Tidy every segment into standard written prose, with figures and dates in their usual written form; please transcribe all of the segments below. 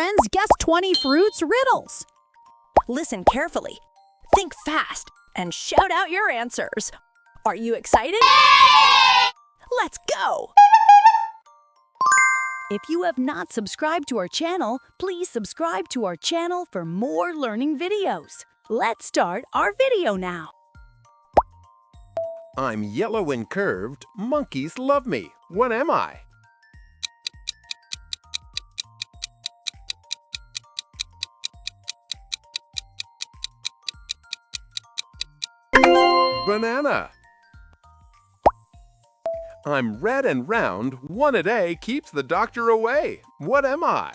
friends guess 20 fruits riddles. Listen carefully, think fast, and shout out your answers. Are you excited? Let's go! If you have not subscribed to our channel, please subscribe to our channel for more learning videos. Let's start our video now. I'm yellow and curved. Monkeys love me. What am I? Banana. I'm red and round. One a day keeps the doctor away. What am I?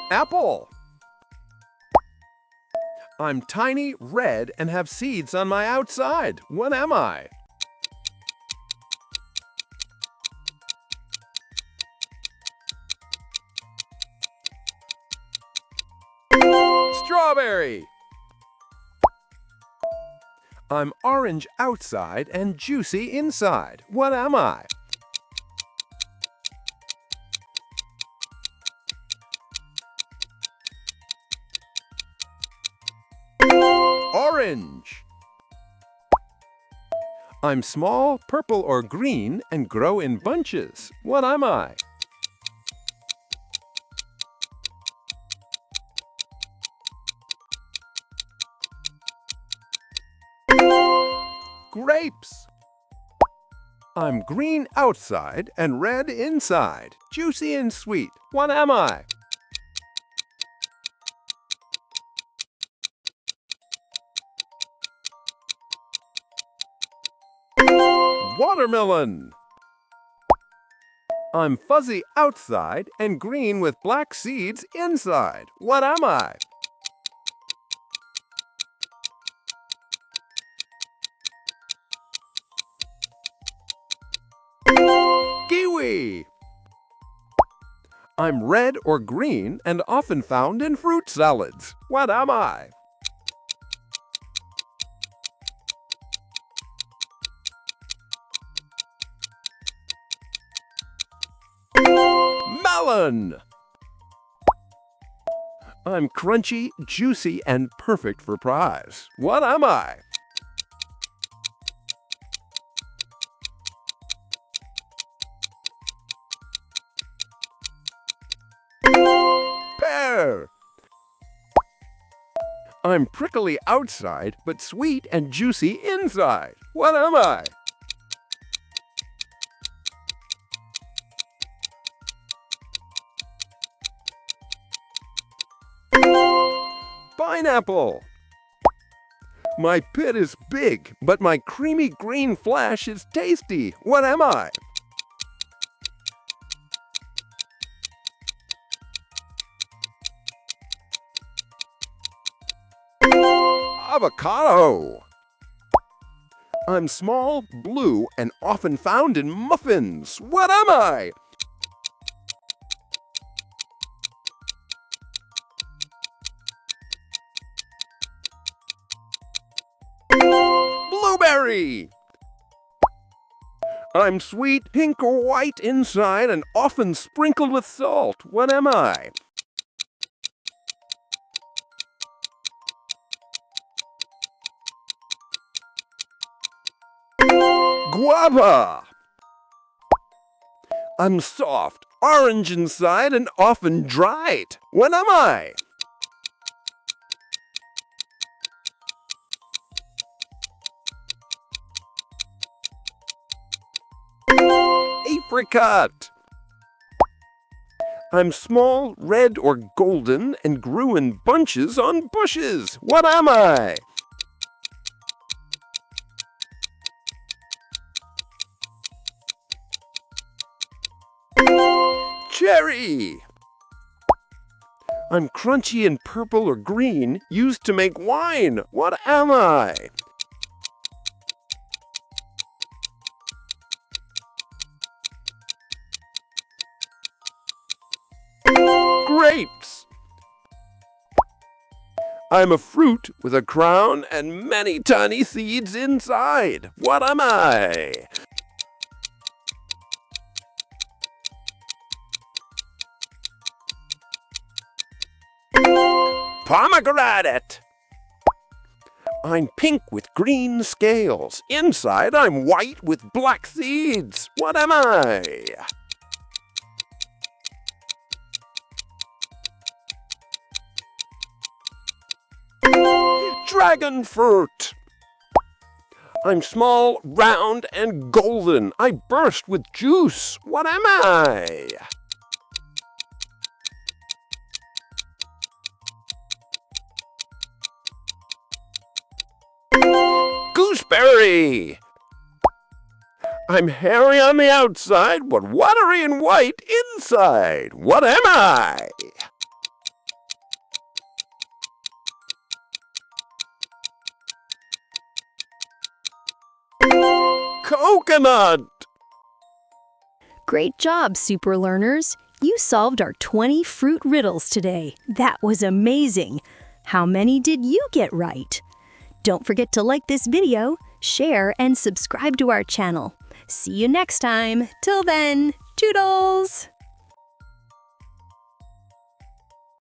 Apple. I'm tiny, red, and have seeds on my outside. What am I? Strawberry. I'm orange outside and juicy inside. What am I? Orange. I'm small, purple or green, and grow in bunches. What am I? Grapes. I'm green outside and red inside, juicy and sweet. What am I? Watermelon. I'm fuzzy outside and green with black seeds inside. What am I? Kiwi. I'm red or green and often found in fruit salads. What am I? Melon. I'm crunchy, juicy, and perfect for pies. What am I? Pear. I'm prickly outside, but sweet and juicy inside. What am I? Pineapple. My pit is big, but my creamy green flesh is tasty. What am I? Avocado. I'm small, blue, and often found in muffins. What am I? Blueberry. I'm sweet, pink or white inside and often sprinkled with salt. What am I? Guava. I'm soft, orange inside and often dried. What am I? Apricot. I'm small, red or golden and grew in bunches on bushes. What am I? Cherry. I'm crunchy and purple or green, used to make wine. What am I? Grapes. I'm a fruit with a crown and many tiny seeds inside. What am I? Pomegranate! I'm pink with green scales. Inside, I'm white with black seeds. What am I? Dragon fruit! I'm small, round, and golden. I burst with juice. What am I? Gooseberry! I'm hairy on the outside, but watery and white inside. What am I? Coconut! Great job, super learners! You solved our 20 fruit riddles today. That was amazing. How many did you get right? Don't forget to like this video, share, and subscribe to our channel. See you next time. Till then, toodles!